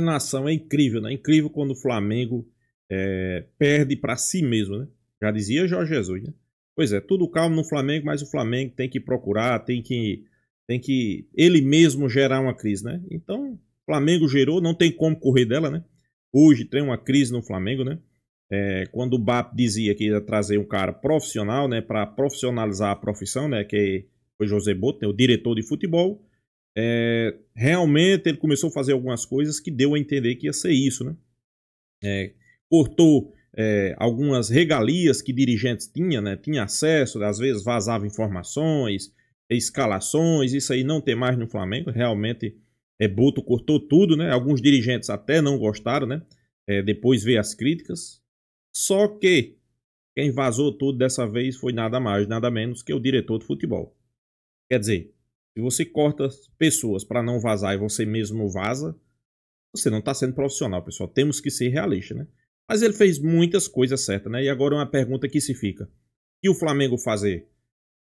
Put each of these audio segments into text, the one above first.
Nação, é incrível, né? Incrível quando o Flamengo perde para si mesmo, né? Já dizia Jorge Jesus, né? Pois é, tudo calmo no Flamengo, mas o Flamengo tem que procurar, tem que ele mesmo gerar uma crise, né? Então, o Flamengo gerou, não tem como correr dela, né? Hoje tem uma crise no Flamengo, né? Quando o BAP dizia que ia trazer um cara profissional, né? Para profissionalizar a profissão, né? Que foi José Boto, né, o diretor de futebol. Realmente ele começou a fazer algumas coisas que deu a entender que ia ser isso, né? Cortou algumas regalias que dirigentes tinham, né? Tinha acesso, às vezes vazava informações, escalações, isso aí não tem mais no Flamengo. Realmente Boto cortou tudo, né? Alguns dirigentes até não gostaram, né? Depois veio as críticas. Só que quem vazou tudo dessa vez foi nada mais, nada menos que o diretor de futebol. Quer dizer, se você corta pessoas para não vazar e você mesmo vaza, você não está sendo profissional, pessoal. Temos que ser realistas, né? Mas ele fez muitas coisas certas, né? E agora uma pergunta que se fica. O que o Flamengo fazer?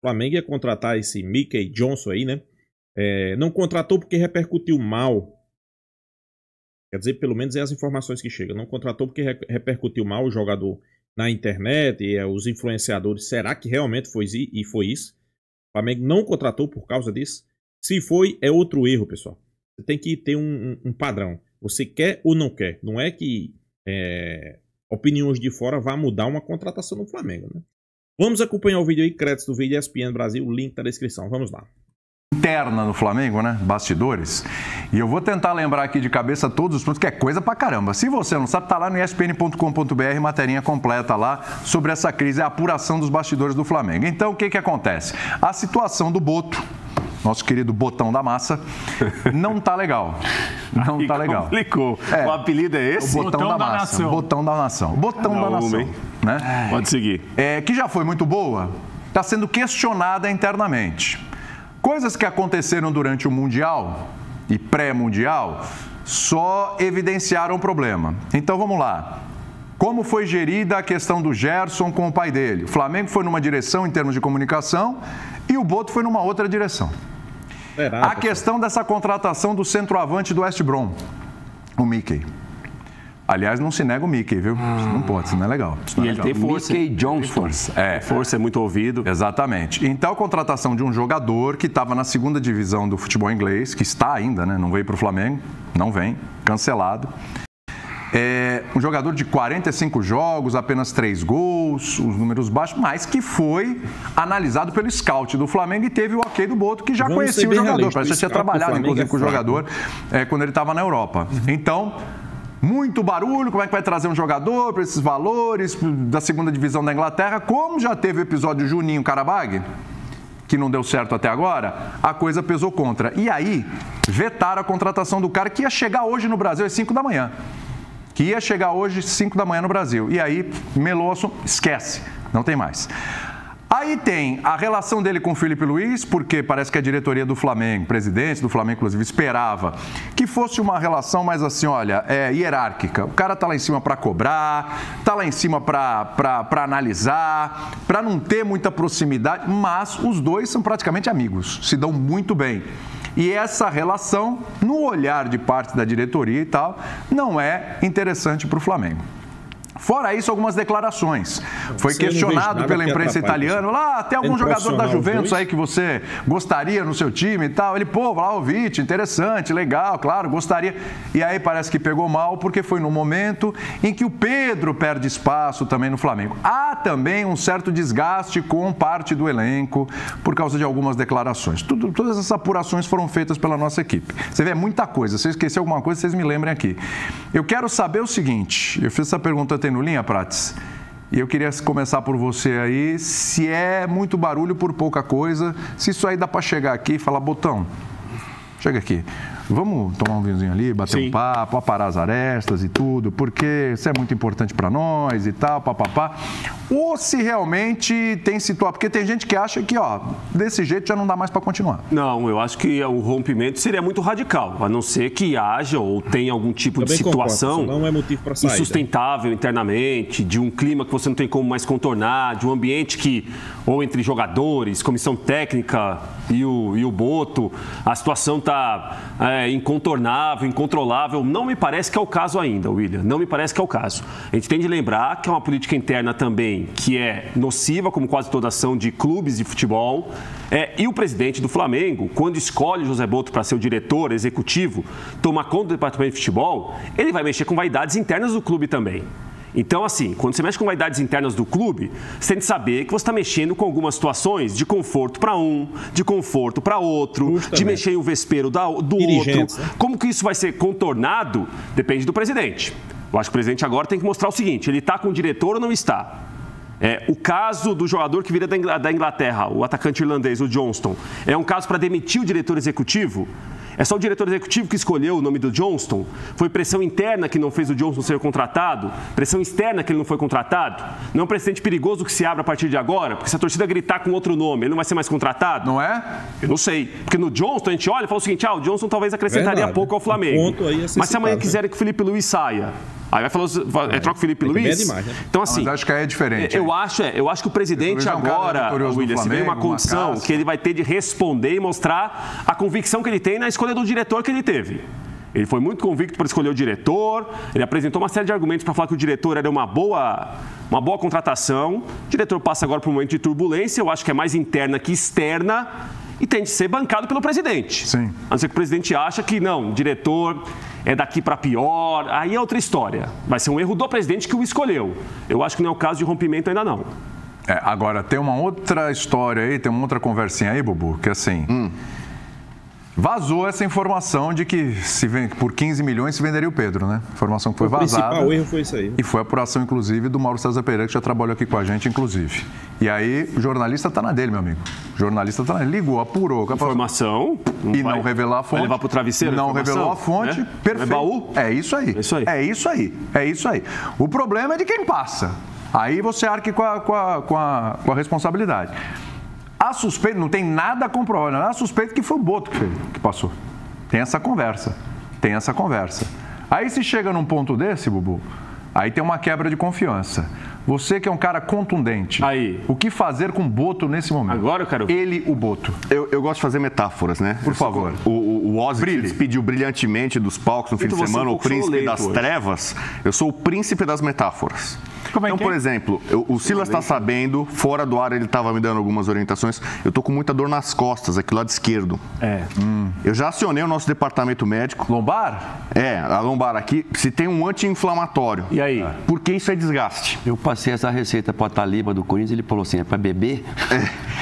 O Flamengo ia contratar esse Mickey Johnson aí, né? Não contratou porque repercutiu mal. Quer dizer, pelo menos é as informações que chegam. Não contratou porque repercutiu mal o jogador na internet e os influenciadores. Será que realmente foi isso? O Flamengo não contratou por causa disso? Se foi, é outro erro, pessoal. Você tem que ter um padrão. Você quer ou não quer? Não é que opiniões de fora vão mudar uma contratação no Flamengo, né? Vamos acompanhar o vídeo aí, créditos do vídeo ESPN Brasil, o link tá na descrição. Vamos lá. Interna no Flamengo, né? Bastidores. E eu vou tentar lembrar aqui de cabeça todos os pontos, que é coisa pra caramba. Se você não sabe, tá lá no espn.com.br, materinha completa lá sobre essa crise, a apuração dos bastidores do Flamengo. Então, o que acontece? A situação do Boto, nosso querido Botão da Massa, não tá legal. Não tá legal. Complicou. O apelido é esse? O Botão da Massa. Botão da Nação. Botão da Nação. Né? Pode seguir. Que já foi muito boa, tá sendo questionada internamente. Coisas que aconteceram durante o Mundial e pré-Mundial só evidenciaram o problema. Então, vamos lá. Como foi gerida a questão do Gerson com o pai dele? O Flamengo foi numa direção em termos de comunicação e o Boto foi numa outra direção. A questão dessa contratação do centroavante do West Brom, o Mickey. Aliás, não se nega o Mickey, viu? Isso não pode, isso não é legal. E ele tem força. Mickey Johnson. Força é muito ouvido. Exatamente. Então, a contratação de um jogador que estava na segunda divisão do futebol inglês, que está ainda, né? Não veio para o Flamengo, não vem, cancelado. Um jogador de 45 jogos, apenas 3 gols, os números baixos, mas que foi analisado pelo scout do Flamengo e teve o ok do Boto, que já conhecia o jogador. Parece que tinha trabalhado, inclusive, com o jogador quando ele estava na Europa. Então, muito barulho, como é que vai trazer um jogador para esses valores da segunda divisão da Inglaterra? Como já teve o episódio Juninho Karabag, que não deu certo até agora, a coisa pesou contra. E aí, vetaram a contratação do cara que ia chegar hoje no Brasil às 5 da manhã. Que ia chegar hoje às 5 da manhã no Brasil. E aí, Melosso, esquece, não tem mais. Aí tem a relação dele com o Felipe Luiz, porque parece que a diretoria do Flamengo, presidente do Flamengo, inclusive, esperava que fosse uma relação mais assim, olha, hierárquica. O cara tá lá em cima para cobrar, tá lá em cima para analisar, para não ter muita proximidade, mas os dois são praticamente amigos, se dão muito bem. E essa relação, no olhar de parte da diretoria e tal, não é interessante para o Flamengo. Fora isso, algumas declarações. Foi questionado pela imprensa italiana. Lá, tem algum jogador da Juventus aí que você gostaria no seu time e tal? Ele, Vlahovic, interessante, legal, claro, gostaria. E aí parece que pegou mal, porque foi no momento em que o Pedro perde espaço também no Flamengo. Há também um certo desgaste com parte do elenco por causa de algumas declarações. Todas essas apurações foram feitas pela nossa equipe. Você vê, é muita coisa. Se eu esquecer alguma coisa, vocês me lembrem aqui. Eu quero saber o seguinte, eu fiz essa pergunta no Linha, Prates, e eu queria começar por você aí, se é muito barulho por pouca coisa, se isso aí dá para chegar aqui e falar, Botão, chega aqui, vamos tomar um vinhozinho ali, bater um papo, aparar as arestas e tudo, porque isso é muito importante para nós e tal, papapá. Ou se realmente tem situação, porque tem gente que acha que, desse jeito já não dá mais para continuar. Não, eu acho que o rompimento seria muito radical, a não ser que haja ou tenha algum tipo de situação não é motivo para saída, insustentável internamente, de um clima que você não tem como mais contornar, de um ambiente que ou entre jogadores, comissão técnica e o Boto, a situação está incontornável, incontrolável. Não me parece que é o caso ainda, William. Não me parece que é o caso. A gente tem de lembrar que é uma política interna também que é nociva, como quase toda ação de clubes de futebol. E o presidente do Flamengo, quando escolhe José Boto para ser o diretor executivo, tomar conta do departamento de futebol, ele vai mexer com vaidades internas do clube também. Então, assim, quando você mexe com vaidades internas do clube, você tem que saber que você está mexendo com algumas situações de conforto para um, de conforto para outro, de mexer em um vespeiro do outro. Como que isso vai ser contornado, depende do presidente. Eu acho que o presidente agora tem que mostrar o seguinte, ele está com o diretor ou não está? O caso do jogador que vira da Inglaterra, o atacante irlandês, o Johnston, é um caso para demitir o diretor executivo? É só o diretor executivo que escolheu o nome do Johnston? Foi pressão interna que não fez o Johnston ser contratado? Pressão externa que ele não foi contratado? Não é um precedente perigoso que se abre a partir de agora? Porque se a torcida gritar com outro nome, ele não vai ser mais contratado? Não é? Eu não sei. Porque no Johnston a gente olha e fala o seguinte, o Johnston talvez acrescentaria pouco ao Flamengo. Mas se amanhã quiserem que o Felipe Luiz saia, aí vai falar, troca o Felipe Luiz? Demais, né? Então, assim. Mas acho que é diferente. Eu acho que o presidente agora, William, se vem uma condição que ele vai ter de responder e mostrar a convicção que ele tem na escolha do diretor que ele teve. Ele foi muito convicto para escolher o diretor, ele apresentou uma série de argumentos para falar que o diretor era uma boa contratação. O diretor passa agora por um momento de turbulência, eu acho que é mais interna que externa, e tem de ser bancado pelo presidente. Sim. A não ser que o presidente acha que não, o diretor é daqui para pior, aí é outra história. Vai ser um erro do presidente que o escolheu. Eu acho que não é o caso de rompimento ainda não. Agora, tem uma outra história aí, tem uma outra conversinha aí, Bubu, que assim... Vazou essa informação de que por 15 milhões se venderia o Pedro, né? Informação que foi vazada. O principal erro foi isso aí. E foi a apuração, inclusive, do Mauro César Pereira, que já trabalhou aqui com a gente, inclusive. E aí, o jornalista está na dele, meu amigo. O jornalista está na dele. Ligou, apurou. Informação. Não revelar a fonte. Vai levar para o travesseiro? Não revelou a fonte. Né? Perfeito. Baú? É isso aí. É isso aí. O problema é de quem passa. Aí você arque com a responsabilidade. A suspeita, não tem nada comprovado, a suspeita que foi o Boto que passou. Tem essa conversa. Aí se chega num ponto desse, Bubu, aí tem uma quebra de confiança. Você que é um cara contundente, o que fazer com o Boto nesse momento? Agora eu quero... Ele, o Boto. Eu gosto de fazer metáforas, né? Por favor. O Ozzy se despediu brilhantemente dos palcos no fim de semana, o príncipe das trevas. Eu sou o príncipe das metáforas. Então, por exemplo, o Silas está sabendo, fora do ar ele estava me dando algumas orientações, eu tô com muita dor nas costas, aqui do lado esquerdo. Eu já acionei o nosso departamento médico. Lombar? A lombar aqui, se tem um anti-inflamatório. E aí? Porque isso é desgaste. Eu passei essa receita para o Taliba do Corinthians, ele falou assim, é para beber?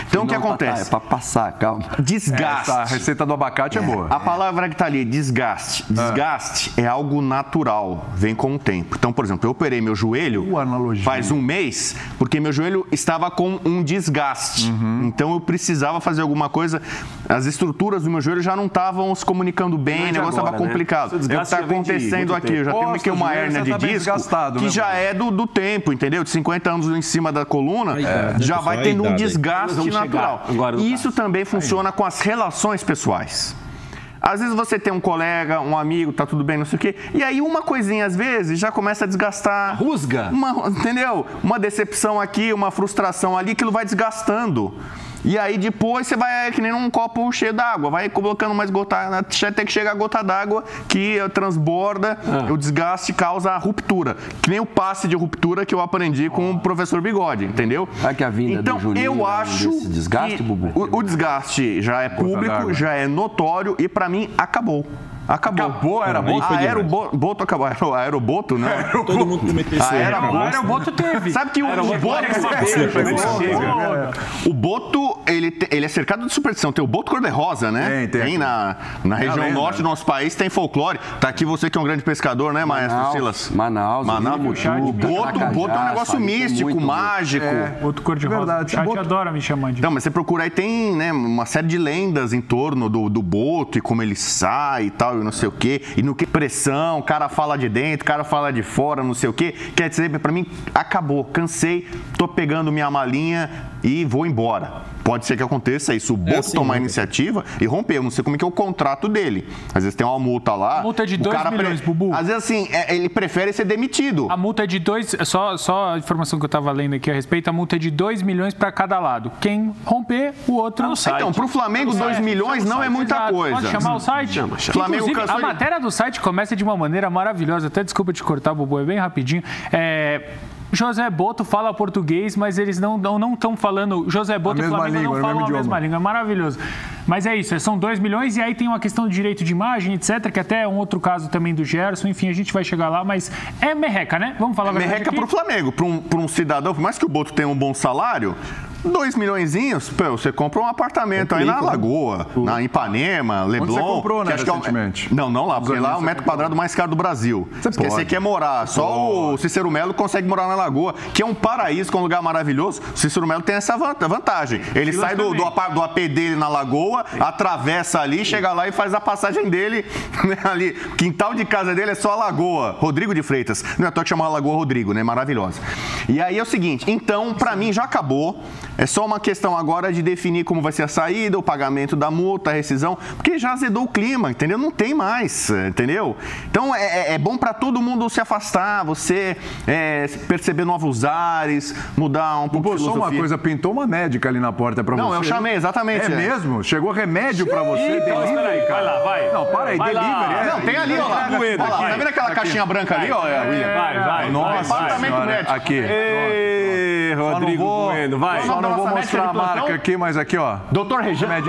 Então o que acontece? É para passar, calma. Desgaste. Essa receita do abacate é boa. A palavra que está ali, desgaste. Desgaste é algo natural, vem com o tempo. Então, por exemplo, eu operei meu joelho faz um mês, porque meu joelho estava com um desgaste. Então eu precisava fazer alguma coisa. As estruturas do meu joelho já não estavam se comunicando bem, o negócio estava complicado. É o que está acontecendo aqui. Eu já tenho uma hérnia de disco que já é do tempo, entendeu? De 50 anos em cima da coluna, já vai tendo um desgaste natural. E isso também funciona com as relações pessoais. Às vezes você tem um colega, um amigo, tá tudo bem, não sei o quê. E aí uma coisinha, às vezes, já começa a desgastar. Rusga. Entendeu? Uma decepção aqui, uma frustração ali, aquilo vai desgastando. E aí depois você vai que nem um copo cheio d'água, vai colocando mais gota, até que chega a gota d'água que transborda, o desgaste causa a ruptura. Que nem o passe de ruptura que eu aprendi com o professor Bigode, entendeu? Será que a vinda do Juninho eu acho desse desgaste, que Bubu? o desgaste já é público, já é notório e pra mim acabou. Era Boto? Aeroboto acabou. Aeroboto, né? Todo mundo cometeu isso. Aeroboto teve. Sabe que o Boto, ele é cercado de superstição. Tem o Boto cor-de-rosa, né? Tem na região norte do nosso país, tem folclore. Tá aqui você que é um grande pescador, né, maestro Silas? Manaus. O Boto é um negócio místico, mágico. Boto cor-de-rosa. O chat adora me chamar de... Não, mas você procura aí, tem, né, uma série de lendas em torno do Boto e como ele sai e tal. E não sei o quê, e no que pressão, o cara fala de dentro, o cara fala de fora, não sei o quê. Quer dizer, pra mim, acabou, cansei, tô pegando minha malinha e vou embora. Pode ser que aconteça isso, o Boto tomar a iniciativa e romper. Eu não sei como é que é o contrato dele. Às vezes tem uma multa lá. A multa é de 2 milhões, Bubu. Às vezes, assim, ele prefere ser demitido. A multa é de 2... Só a informação que eu estava lendo aqui a respeito, a multa é de 2 milhões para cada lado. Quem romper, o outro... Então, para o Flamengo, 2 milhões não é muita coisa. Pode chamar o site? Flamengo. Inclusive, a matéria do site começa de uma maneira maravilhosa. Até desculpa te cortar, Bubu, é bem rapidinho. José Boto fala português, mas eles não estão falando... José Boto e Flamengo não falam a mesma língua. É maravilhoso. Mas é isso, são 2 milhões e aí tem uma questão de direito de imagem, etc., que até é um outro caso também do Gerson. Enfim, a gente vai chegar lá, mas é merreca, né? Vamos falar a verdade merreca aqui? Pro Flamengo, para um cidadão, por mais que o Boto tenha um bom salário... 2 milhõezinhos, você compra um apartamento aí na Lagoa, na Ipanema, Leblon. Onde você comprou, né, recentemente? Não lá, porque lá é o metro quadrado mais caro do Brasil. Você quer morar, só o Cícero Melo consegue morar na Lagoa, que é um paraíso, que é um lugar maravilhoso. O Cícero Melo tem essa vantagem. Ele sai do AP dele na Lagoa, atravessa ali, chega lá e faz a passagem dele, né, ali. Quintal de casa dele é só a Lagoa. Rodrigo de Freitas. Não é à toa que chamar a Lagoa Rodrigo, né? Maravilhosa. E aí é o seguinte, então, pra mim já acabou. É só uma questão agora de definir como vai ser a saída, o pagamento da multa, a rescisão, porque já azedou o clima, entendeu? Não tem mais, entendeu? Então é bom para todo mundo se afastar, você perceber novos ares, mudar um pouco de filosofia. Só uma coisa, pintou uma médica ali na porta para você. Não, eu chamei, exatamente. É mesmo? Chegou remédio para você? Peraí, vai lá, vai. Não, para aí, delivery. Não, tem ali, ó lá. Tá vendo aquela caixinha branca ali, ó, William? Vai. Nossa, Apartamento médico. Aqui. Rodrigo Bueno, vai. Só não vou mostrar a marca aqui, mas aqui, ó. Doutora Regiane?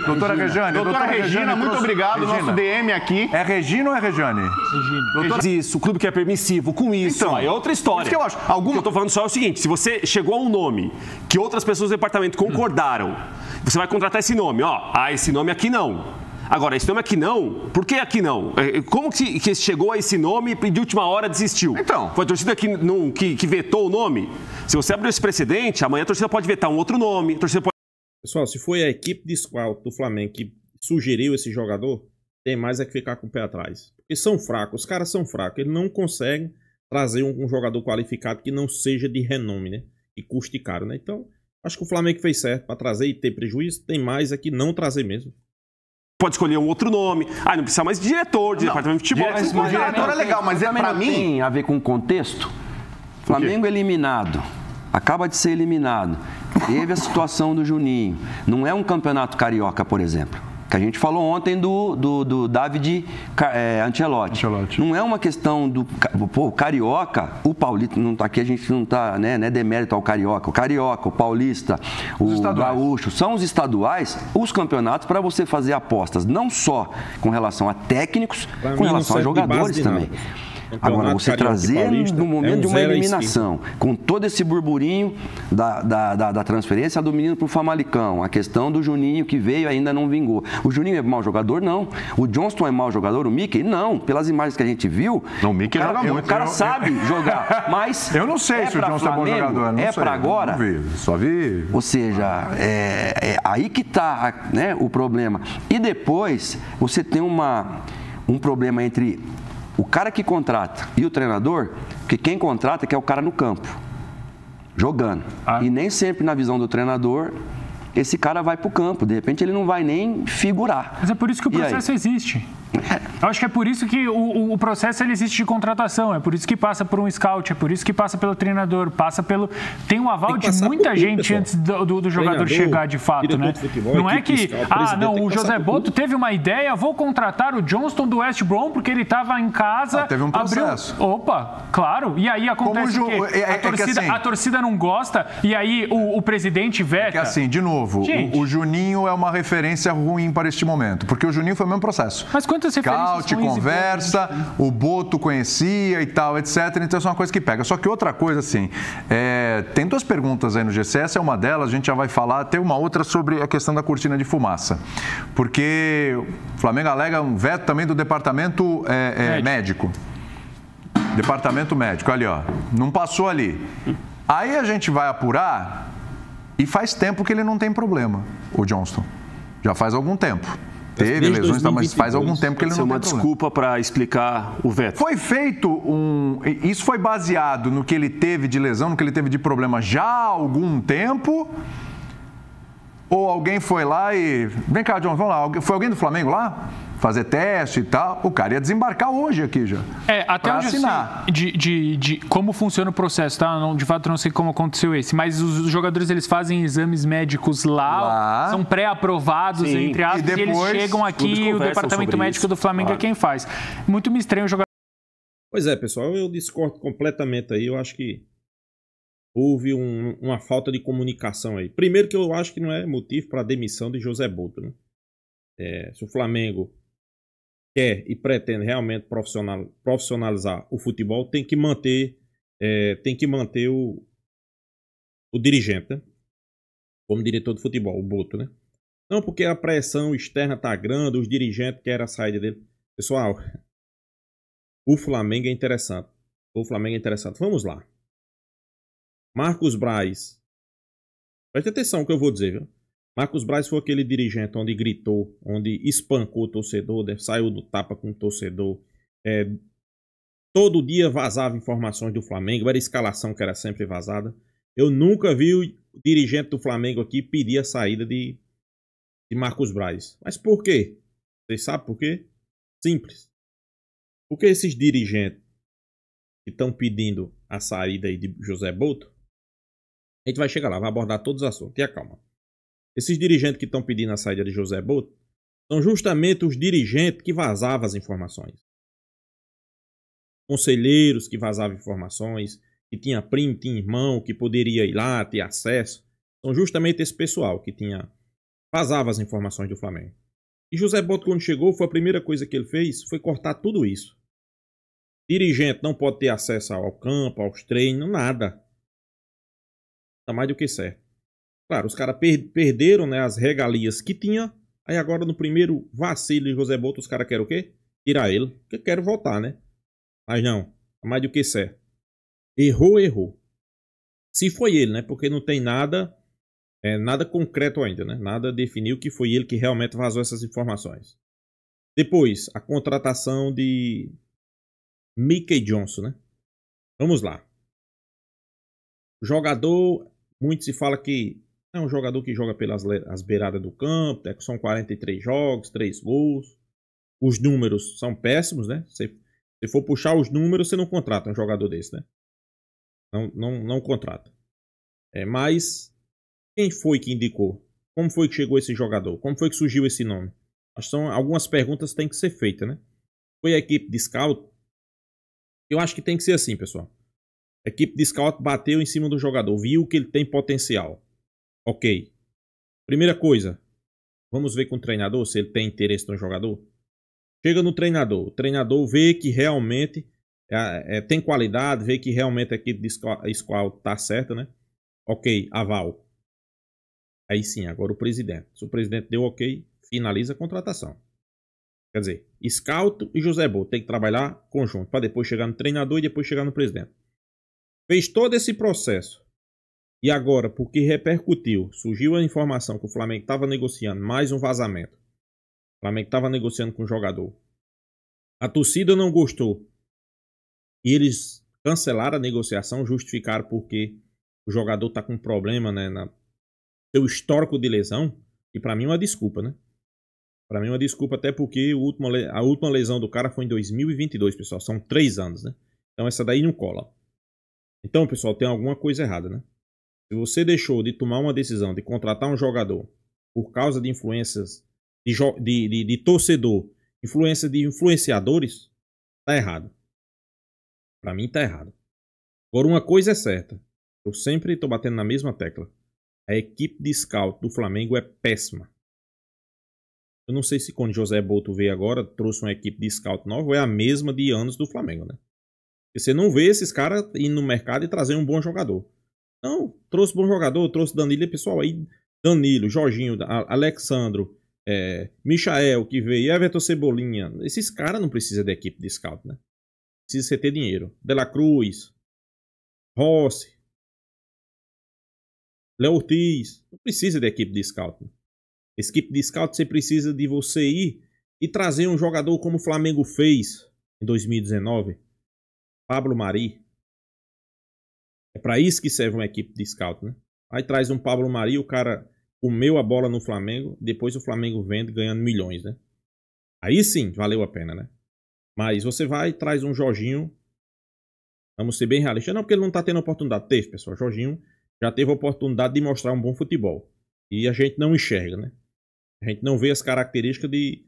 Doutora Regina, muito obrigado. Nosso DM aqui. É Regina ou é Regiane? Regina. Isso, o clube que é permissivo com isso, então, aí é outra história. Isso que eu acho. O que eu tô falando só é o seguinte, se você chegou a um nome que outras pessoas do departamento concordaram, você vai contratar esse nome, ó. Esse nome aqui não. Agora, esse nome aqui não, por que aqui não? Como que chegou a esse nome e de última hora desistiu? Então. Foi a torcida que vetou o nome? Se você abrir esse precedente, amanhã a torcida pode vetar um outro nome. A torcida pode... Pessoal, se foi a equipe de scout do Flamengo que sugeriu esse jogador, tem mais é que ficar com o pé atrás. Porque são fracos, os caras são fracos. Eles não conseguem trazer um jogador qualificado que não seja de renome, né? E custe caro, né? Então, acho que o Flamengo fez certo para trazer e ter prejuízo. Tem mais é que não trazer mesmo. Pode escolher um outro nome. Não precisa mais de diretor, de departamento de futebol. Mas o diretor é legal, mas pra mim... Tem a ver com o contexto. Flamengo eliminado. Acaba de ser eliminado. Teve a situação do Juninho. Não é um campeonato carioca, por exemplo. Que a gente falou ontem do David Ancelotti. Não é uma questão do... Pô, o Carioca, o Paulista, não tá aqui, a gente não está, né, demérito ao Carioca. O Carioca, o Paulista, o Gaúcho, são os estaduais, os campeonatos para você fazer apostas, não só com relação a técnicos, com relação a jogadores também. Agora, você trazer no momento de uma eliminação, com todo esse burburinho da transferência do menino para o Famalicão, a questão do Juninho que veio e ainda não vingou. O Juninho é mau jogador? Não. O Johnston é mau jogador? O Mickey? Não. Pelas imagens que a gente viu, não, o Mickey joga muito. O cara sabe jogar, mas eu não sei se o Johnston é bom jogador. Não é para agora? Não vi, só vi. Ou seja, aí que está, né, o problema. E depois, você tem um problema entre... o cara que contrata e o treinador, porque quem contrata é o cara no campo, jogando. E nem sempre na visão do treinador, esse cara vai para o campo. De repente ele não vai nem figurar. Mas é por isso que o processo existe. Eu acho que é por isso que o processo ele existe de contratação, é por isso que passa por um scout, é por isso que passa pelo treinador, passa pelo... Tem um aval de muita gente antes do jogador chegar de fato, né? Futebol, não é que, o José Boto teve uma ideia, vou contratar o Johnston do West Brom porque ele estava em casa... teve um processo. Opa, claro, e aí acontece a torcida não gosta e aí o presidente veta. É que assim, de novo, o Juninho é uma referência ruim para este momento, porque o Juninho foi o mesmo processo. Mas quantas referências scout, conversa, o Boto conhecia e tal, etc. Então, isso é uma coisa que pega. Só que outra coisa, assim, tem 2 perguntas aí no GC, essa é uma delas, a gente já vai falar. Tem uma outra sobre a questão da cortina de fumaça. Porque o Flamengo alega um veto também do departamento médico. Departamento médico, ali, ó. Não passou ali. Aí a gente vai apurar e faz tempo que ele não tem problema, o Johnston. Já faz algum tempo. Teve lesões, mas faz algum tempo que ele não tem uma desculpa para explicar o veto. Foi feito Isso foi baseado no que ele teve de lesão, no que ele teve de problema já há algum tempo? Ou alguém foi lá e... Vem cá, John, vamos lá. Foi alguém do Flamengo lá? Fazer teste e tal. O cara ia desembarcar hoje aqui já. Até onde assinar. De como funciona o processo, tá? Não, de fato, não sei como aconteceu esse. Mas os jogadores, eles fazem exames médicos lá. São pré-aprovados, entre aspas, e depois, eles chegam aqui e o departamento médico do Flamengo é quem faz. Muito me estranho o jogador. Pois é, pessoal, eu discordo completamente aí. Eu acho que houve uma falta de comunicação aí. Primeiro que eu acho que não é motivo para a demissão de José Boto, né? Se o Flamengo quer e pretende realmente profissionalizar o futebol, tem que manter o dirigente, né? Como diretor de futebol, o Boto, né? Não porque a pressão externa tá grande, os dirigentes querem a saída dele. Pessoal, o Flamengo é interessante. Vamos lá. Marcos Braz. Preste atenção no que eu vou dizer, viu? Marcos Braz foi aquele dirigente onde gritou, onde espancou o torcedor, saiu do tapa com o torcedor. Todo dia vazava informações do Flamengo, era escalação que era sempre vazada. Eu nunca vi o dirigente do Flamengo aqui pedir a saída de Marcos Braz. Mas por quê? Vocês sabem por quê? Simples. Porque esses dirigentes que estão pedindo a saída aí de José Boto, a gente vai chegar lá, vai abordar todos os assuntos. Tenha calma. Esses dirigentes que estão pedindo a saída de José Boto são justamente os dirigentes que vazavam as informações. Conselheiros que vazavam informações, que tinha primo, tinha irmão, que poderia ir lá, ter acesso. São justamente esse pessoal que vazava as informações do Flamengo. E José Boto, quando chegou, a primeira coisa que ele fez foi cortar tudo isso. Dirigente não pode ter acesso ao campo, aos treinos, nada. Tá mais do que certo. Claro, os caras perderam, né, as regalias que tinha. Aí agora no primeiro vacilo de José Boto, os caras querem o quê? Tirar ele. Porque querem voltar, né? Mas não, tá mais do que certo. Errou. Se foi ele, né? Porque não tem nada concreto ainda, né? Nada definiu que foi ele que realmente vazou essas informações. Depois, a contratação de Mickey Johnson, né? Vamos lá. O jogador, muito se fala que é um jogador que joga pelas beiradas do campo, são 43 jogos, 3 gols. Os números são péssimos, né? Se for puxar os números, você não contrata um jogador desse, né? Não contrata. Mas quem foi que indicou? Como foi que chegou esse jogador? Como foi que surgiu esse nome? Algumas perguntas têm que ser feitas, né? Foi a equipe de scout? Eu acho que tem que ser assim, pessoal. A equipe de scout bateu em cima do jogador, viu que ele tem potencial. Ok. Primeira coisa, vamos ver com o treinador se ele tem interesse no jogador. Chega no treinador, o treinador vê que realmente tem qualidade, vê que realmente a equipe de scout tá certa, né? Ok, aval. Aí sim, agora o presidente. Se o presidente deu ok, finaliza a contratação. Quer dizer, scout e José Boto tem que trabalhar conjunto para depois chegar no treinador e depois chegar no presidente. Fez todo esse processo. E agora, porque repercutiu, surgiu a informação que o Flamengo estava negociando mais um vazamento. O Flamengo estava negociando com o jogador. A torcida não gostou. E eles cancelaram a negociação, justificaram porque o jogador está com problema, né, seu histórico de lesão. E para mim é uma desculpa, né? Para mim é uma desculpa até porque a última lesão do cara foi em 2022, pessoal. São 3 anos, né? Então essa daí não cola. Então, pessoal, tem alguma coisa errada, né? Se você deixou de tomar uma decisão de contratar um jogador por causa de influências de torcedor, influência de influenciadores, tá errado. Para mim tá errado. Agora, uma coisa é certa. Eu sempre tô batendo na mesma tecla. A equipe de scout do Flamengo é péssima. Eu não sei se quando José Boto veio agora, trouxe uma equipe de scout nova, ou é a mesma de anos do Flamengo, né? Porque você não vê esses caras indo no mercado e trazer um bom jogador. Não, trouxe bom jogador, trouxe Danilo, e pessoal aí, Danilo, Jorginho, Alexandro, Michael que veio, Everton Cebolinha. Esses caras não precisam da equipe de scout, né? Precisa ter dinheiro. De La Cruz, Rossi, Léo Ortiz, não precisa da equipe de scout. Né? Esse equipe de scout, você precisa de você ir e trazer um jogador como o Flamengo fez em 2019. Pablo Mari. É para isso que serve uma equipe de scout, né? Aí traz um Pablo Mari, o cara comeu a bola no Flamengo, depois o Flamengo vende ganhando milhões, né? Aí sim, valeu a pena, né? Mas você vai e traz um Jorginho. Vamos ser bem realistas. Não, porque ele não tá tendo oportunidade. Teve, pessoal. Jorginho já teve a oportunidade de mostrar um bom futebol. E a gente não enxerga, né? A gente não vê as características de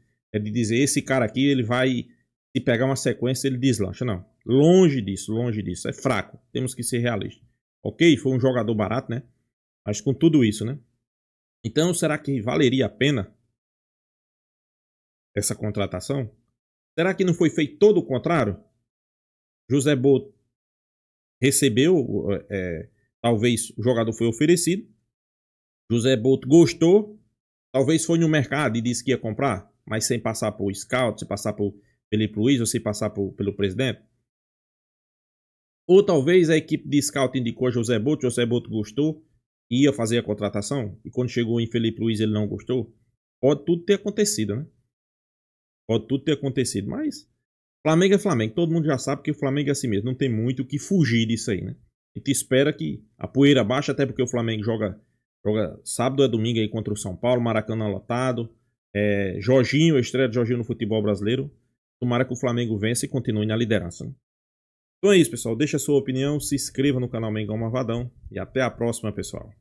dizer, esse cara aqui, ele vai, se pegar uma sequência, ele deslancha. Não. Longe disso, longe disso. É fraco. Temos que ser realistas. Ok, foi um jogador barato, né? Mas com tudo isso, né? Então, será que valeria a pena essa contratação? Será que não foi feito todo o contrário? José Boto recebeu, talvez o jogador foi oferecido. José Boto gostou. Talvez foi no mercado e disse que ia comprar, mas sem passar por scout, sem passar por Felipe Luiz ou sem passar pelo presidente. Ou talvez a equipe de scout indicou a José Boto gostou e ia fazer a contratação. E quando chegou em Felipe Luiz ele não gostou. Pode tudo ter acontecido, né? Pode tudo ter acontecido, mas Flamengo é Flamengo. Todo mundo já sabe que o Flamengo é assim mesmo. Não tem muito o que fugir disso aí, né? A gente espera que a poeira baixe, até porque o Flamengo joga sábado ou domingo aí contra o São Paulo, Maracanã lotado. Jorginho, a estreia de Jorginho no futebol brasileiro. Tomara que o Flamengo vença e continue na liderança, né? Então é isso, pessoal. Deixa a sua opinião, se inscreva no canal Mengão Marvadão e até a próxima, pessoal.